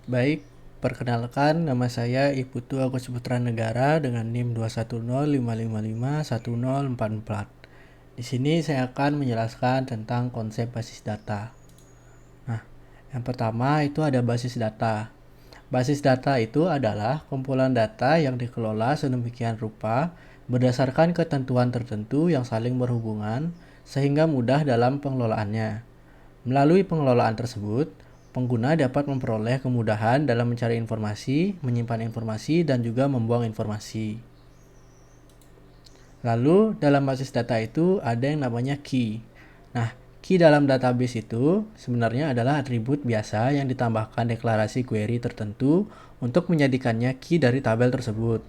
Baik, perkenalkan nama saya Iputu Agus Putra Negara dengan NIM 21055551044. Di sini saya akan menjelaskan tentang konsep basis data. Nah, yang pertama itu ada basis data. Basis data itu adalah kumpulan data yang dikelola sedemikian rupa berdasarkan ketentuan tertentu yang saling berhubungan sehingga mudah dalam pengelolaannya. Melalui pengelolaan tersebut, pengguna dapat memperoleh kemudahan dalam mencari informasi, menyimpan informasi, dan juga membuang informasi. Lalu, dalam basis data itu ada yang namanya key. Nah, key dalam database itu sebenarnya adalah atribut biasa yang ditambahkan deklarasi query tertentu untuk menjadikannya key dari tabel tersebut.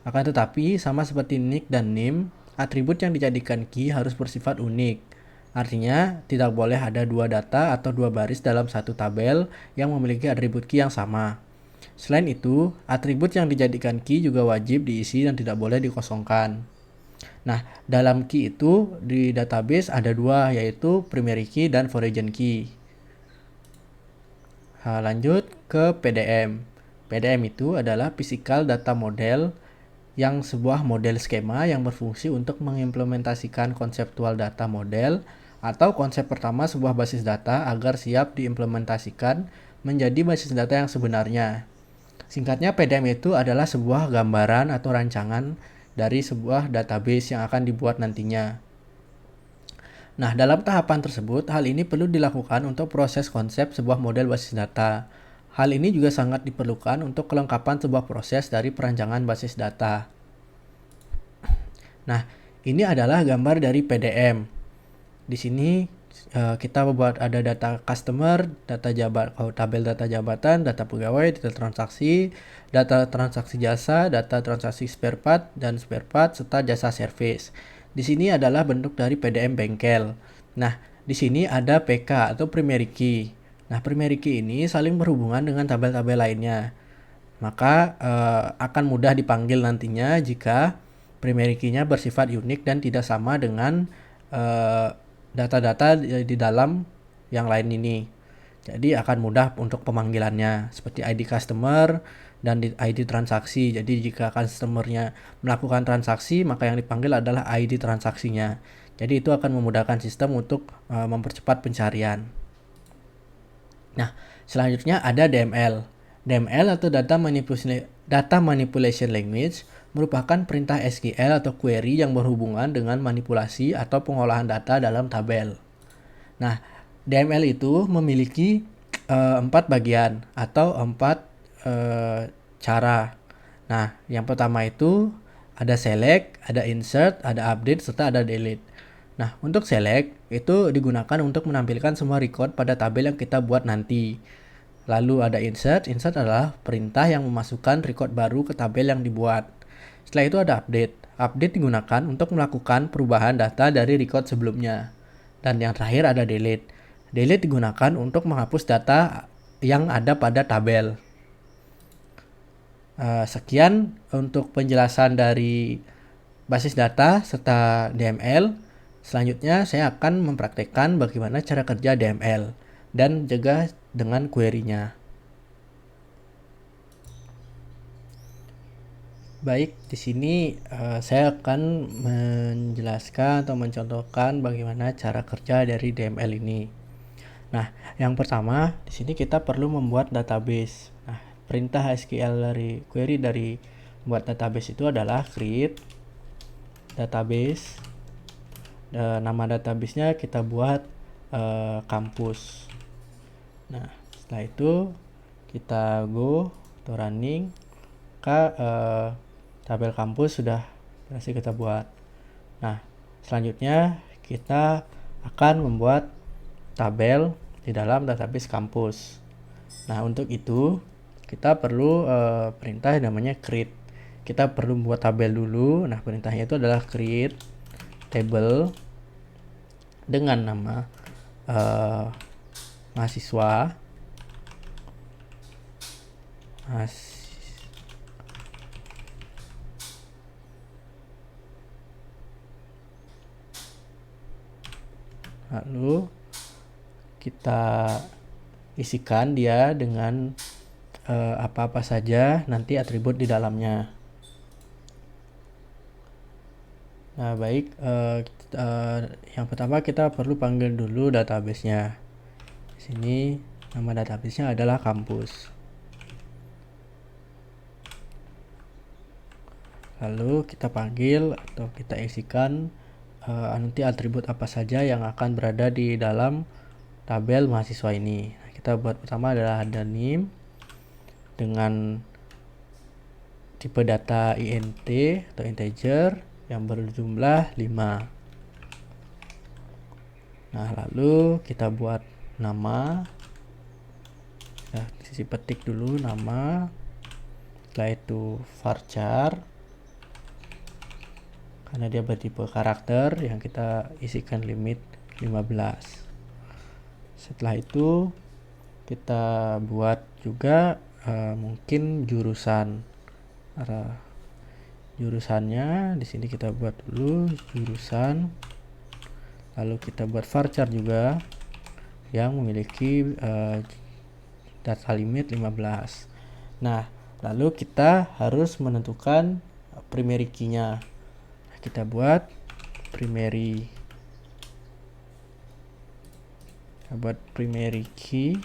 Akan tetapi, sama seperti nick dan name, atribut yang dijadikan key harus bersifat unik. Artinya, tidak boleh ada dua data atau dua baris dalam satu tabel yang memiliki atribut key yang sama. Selain itu, atribut yang dijadikan key juga wajib diisi dan tidak boleh dikosongkan. Nah, dalam key itu di database ada dua, yaitu primary key dan foreign key. Lanjut ke PDM. PDM itu adalah physical data model yang sebuah model skema yang berfungsi untuk mengimplementasikan konseptual data model atau konsep pertama sebuah basis data agar siap diimplementasikan menjadi basis data yang sebenarnya. Singkatnya, PDM itu adalah sebuah gambaran atau rancangan dari sebuah database yang akan dibuat nantinya. Nah, dalam tahapan tersebut, hal ini perlu dilakukan untuk proses konsep sebuah model basis data. Hal ini juga sangat diperlukan untuk kelengkapan sebuah proses dari perancangan basis data. Nah, ini adalah gambar dari PDM. Di sini kita membuat ada data customer, data tabel data jabatan, data pegawai, data transaksi jasa, data transaksi spare part dan spare part serta jasa service. Di sini adalah bentuk dari PDM bengkel. Nah, di sini ada PK atau primary key. Nah, primary key ini saling berhubungan dengan tabel-tabel lainnya. Maka akan mudah dipanggil nantinya jika primary key-nya bersifat unik dan tidak sama dengan data-data di dalam yang lain ini. Jadi akan mudah untuk pemanggilannya seperti ID customer dan ID transaksi. Jadi jika customernya melakukan transaksi, maka yang dipanggil adalah ID transaksinya. Jadi itu akan memudahkan sistem untuk mempercepat pencarian. Nah, selanjutnya ada DML. DML atau Data Manipulation Language merupakan perintah SQL atau query yang berhubungan dengan manipulasi atau pengolahan data dalam tabel. Nah, DML itu memiliki 4 bagian atau 4 cara. Nah, yang pertama itu ada select, ada insert, ada update, serta ada delete. Nah, untuk select itu digunakan untuk menampilkan semua record pada tabel yang kita buat nanti. Lalu ada insert. Insert adalah perintah yang memasukkan record baru ke tabel yang dibuat. Setelah itu ada update. Update digunakan untuk melakukan perubahan data dari record sebelumnya. Dan yang terakhir ada delete. Delete digunakan untuk menghapus data yang ada pada tabel. Sekian untuk penjelasan dari basis data serta DML. Selanjutnya saya akan mempraktekkan bagaimana cara kerja DML dan juga dengan query-nya. Baik, di sini saya akan menjelaskan atau mencontohkan bagaimana cara kerja dari DML ini. Nah, yang pertama di sini kita perlu membuat database. Nah, perintah SQL dari query dari membuat database itu adalah create database. Nama databasenya kita buat kampus. Nah, setelah itu kita go atau running ke tabel kampus sudah berhasil kita buat. Nah, selanjutnya kita akan membuat tabel di dalam database kampus. Nah, untuk itu kita perlu perintah yang namanya create. Kita perlu membuat tabel dulu. Nah, perintahnya itu adalah create table dengan nama mahasiswa. Lalu kita isikan dia dengan apa-apa saja nanti atribut di dalamnya. Nah, baik, yang pertama kita perlu panggil dulu database-nya. Di sini nama database-nya adalah kampus. Lalu kita panggil atau kita isikan nanti atribut apa saja yang akan berada di dalam tabel mahasiswa ini. Nah, kita buat pertama adalah ada name dengan tipe data int atau integer yang berjumlah 5. Nah, lalu kita buat nama. Nah, sisi petik dulu nama. Setelah itu varchar, karena dia bertipe karakter yang kita isikan limit 15. Setelah itu kita buat juga mungkin jurusan. Jurusannya di sini kita buat dulu jurusan. Lalu kita buat varchar juga yang memiliki data limit 15. Nah, lalu kita harus menentukan primary key-nya. Kita buat primary key.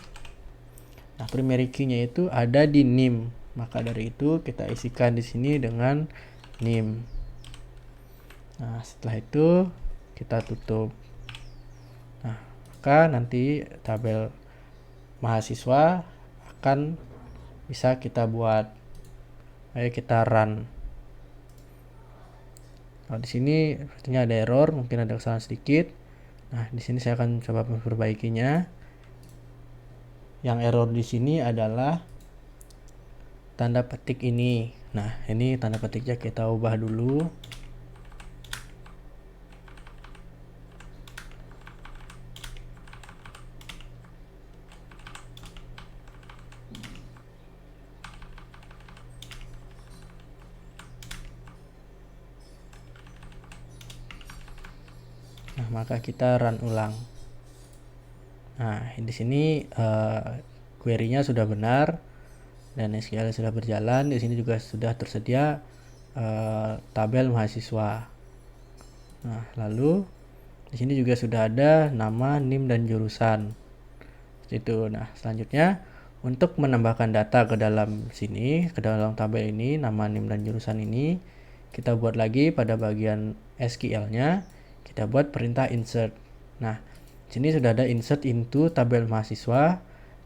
Nah, primary key-nya itu ada di name. Maka dari itu kita isikan di sini dengan name. Nah, setelah itu kita tutup. Nah, maka nanti tabel mahasiswa akan bisa kita buat. Ayo kita run. Nah, di sini sepertinya ada error, mungkin ada kesalahan sedikit. Nah, di sini saya akan coba memperbaikinya. Yang error di sini adalah tanda petik ini. Nah, ini tanda petiknya kita ubah dulu. Nah, maka kita run ulang. Nah, di sini query-nya sudah benar dan SQL sudah berjalan. Di sini juga sudah tersedia tabel mahasiswa. Nah, lalu di sini juga sudah ada nama, NIM, dan jurusan. Seperti itu. Nah, selanjutnya untuk menambahkan data ke dalam sini, ke dalam tabel ini, nama, NIM, dan jurusan ini, kita buat lagi pada bagian SQL-nya. Kita buat perintah insert. Nah, di sini sudah ada insert into tabel mahasiswa.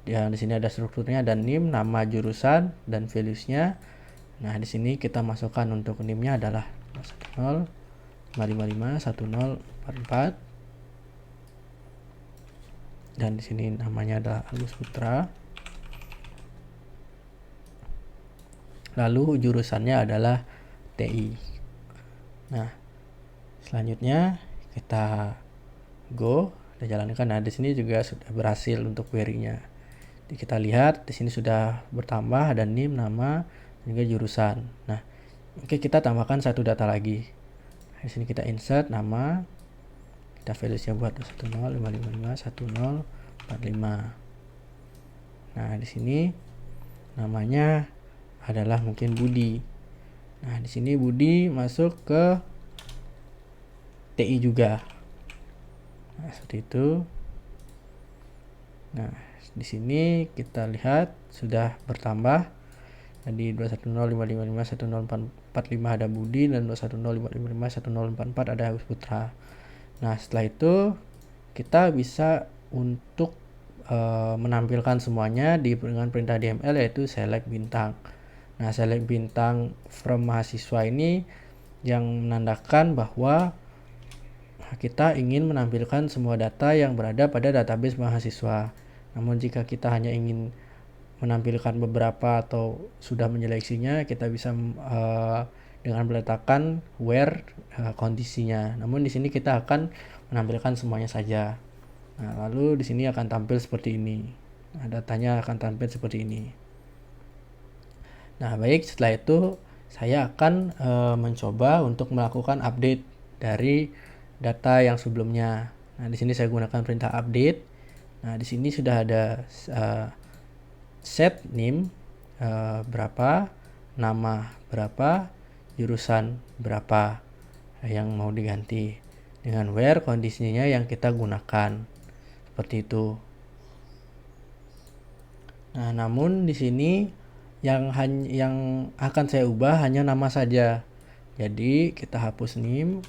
Di sini ada strukturnya dan NIM, nama, jurusan, dan values-nya. Nah, di sini kita masukkan untuk NIM-nya adalah 10 555 1044. Dan di sini namanya adalah Agus Putra. Lalu jurusannya adalah TI. Nah, selanjutnya kita go dan jalankan. Nah, di sini juga sudah berhasil untuk query-nya. Jadi kita lihat di sini sudah bertambah ada NIM, nama, dan juga jurusan. Nah, oke, kita tambahkan satu data lagi. Di sini kita insert nama, kita values-nya buat 10 555 1045. Nah, di sini namanya adalah mungkin Budi. Nah, di sini Budi masuk ke TI juga. Nah, seperti itu. Nah, di sini kita lihat sudah bertambah. Jadi 21055510445 ada Budi dan 21055510444 ada Agus Putra. Nah, setelah itu kita bisa untuk menampilkan semuanya dengan perintah DML yaitu select bintang. Nah, select bintang from mahasiswa ini yang menandakan bahwa kita ingin menampilkan semua data yang berada pada database mahasiswa. Namun jika kita hanya ingin menampilkan beberapa atau sudah menyeleksinya, kita bisa dengan meletakkan where kondisinya. Namun di sini kita akan menampilkan semuanya saja. Nah, lalu di sini akan tampil seperti ini. Nah, datanya akan tampil seperti ini. Nah, baik, setelah itu saya akan mencoba untuk melakukan update dari data yang sebelumnya. Nah, di sini saya gunakan perintah update. Nah, di sini sudah ada set name berapa, nama berapa, jurusan berapa yang mau diganti, dengan where kondisinya yang kita gunakan seperti itu. Nah, namun di sini yang akan saya ubah hanya nama saja. Jadi kita hapus name,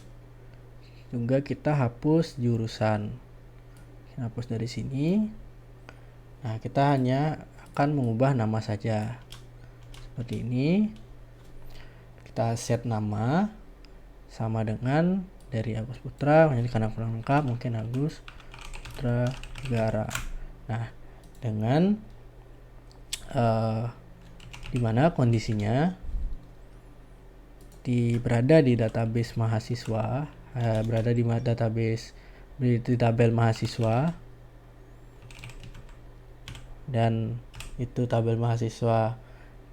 juga kita hapus jurusan. Kita hapus dari sini. Nah, kita hanya akan mengubah nama saja. Seperti ini. Kita set nama sama dengan dari Agus Putra, menjadi karena kurang lengkap mungkin Agus Putra Negara. Nah, dengan dimana kondisinya berada di database mahasiswa, berada di database di tabel mahasiswa, dan itu tabel mahasiswa,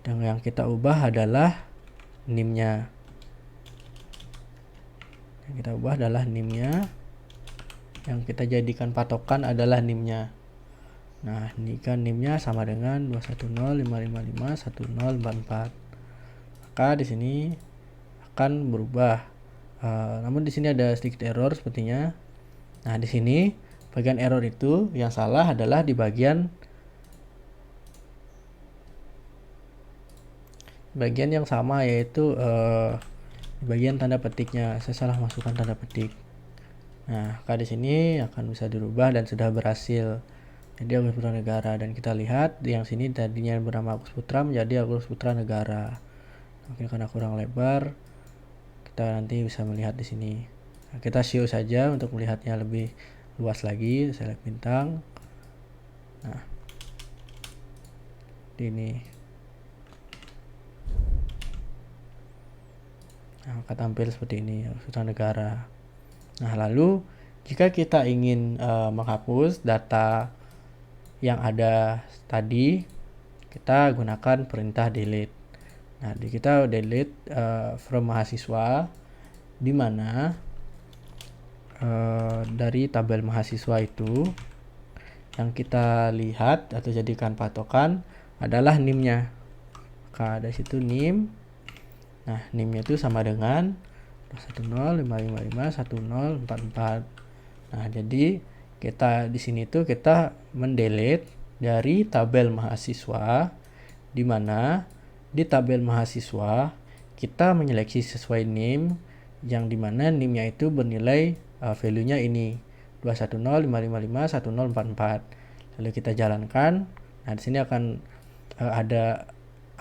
dan yang kita ubah adalah NIM-nya. Yang kita ubah adalah NIM-nya, yang kita jadikan patokan adalah NIM-nya. Nah, ini kan NIM-nya sama dengan 210.555.1044. Maka di sini akan berubah. Namun di sini ada sedikit error sepertinya. Nah, di sini bagian error itu yang salah adalah di bagian yang sama, yaitu di bagian tanda petiknya. Saya salah masukkan tanda petik. Nah, maka di sini akan bisa dirubah dan sudah berhasil. Jadi Agus Putra Negara, dan kita lihat yang sini tadinya bernama Agus Putra menjadi Agus Putra Negara. Mungkin karena kurang lebar, kita nanti bisa melihat di sini. Nah, kita show saja untuk melihatnya lebih luas lagi. Saya lihat bintang. Nah, ini. Nah, maka tampil seperti ini, Agus Putra Negara. Nah, lalu jika kita ingin menghapus data yang ada tadi, kita gunakan perintah delete. Nah, kita delete from mahasiswa, di mana dari tabel mahasiswa itu yang kita lihat atau jadikan patokan adalah NIM-nya. Maka ada situ NIM. Nah, NIM-nya itu sama dengan 210.555.1044. Nah, jadi kita di sini tuh kita mendelete dari tabel mahasiswa, di mana di tabel mahasiswa kita menyeleksi sesuai NIM, yang dimana NIM-nya itu bernilai value-nya ini 210.555.1044. Lalu kita jalankan. Nah, di sini akan ada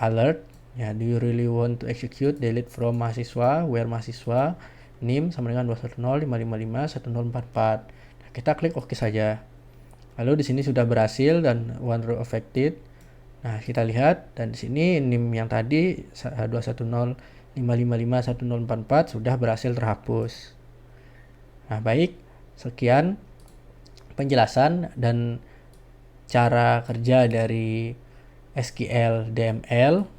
alert. Ya, do you really want to execute delete from mahasiswa, where mahasiswa, NIM sama dengan 210.555.1044. Nah, kita klik OK saja. Lalu di sini sudah berhasil dan one row affected. Nah, kita lihat, dan di sini NIM yang tadi 210.555.1044 sudah berhasil terhapus. Nah, baik, sekian penjelasan dan cara kerja dari SQL DML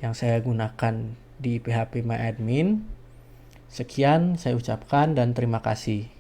yang saya gunakan di PHP MyAdmin. Sekian saya ucapkan dan terima kasih.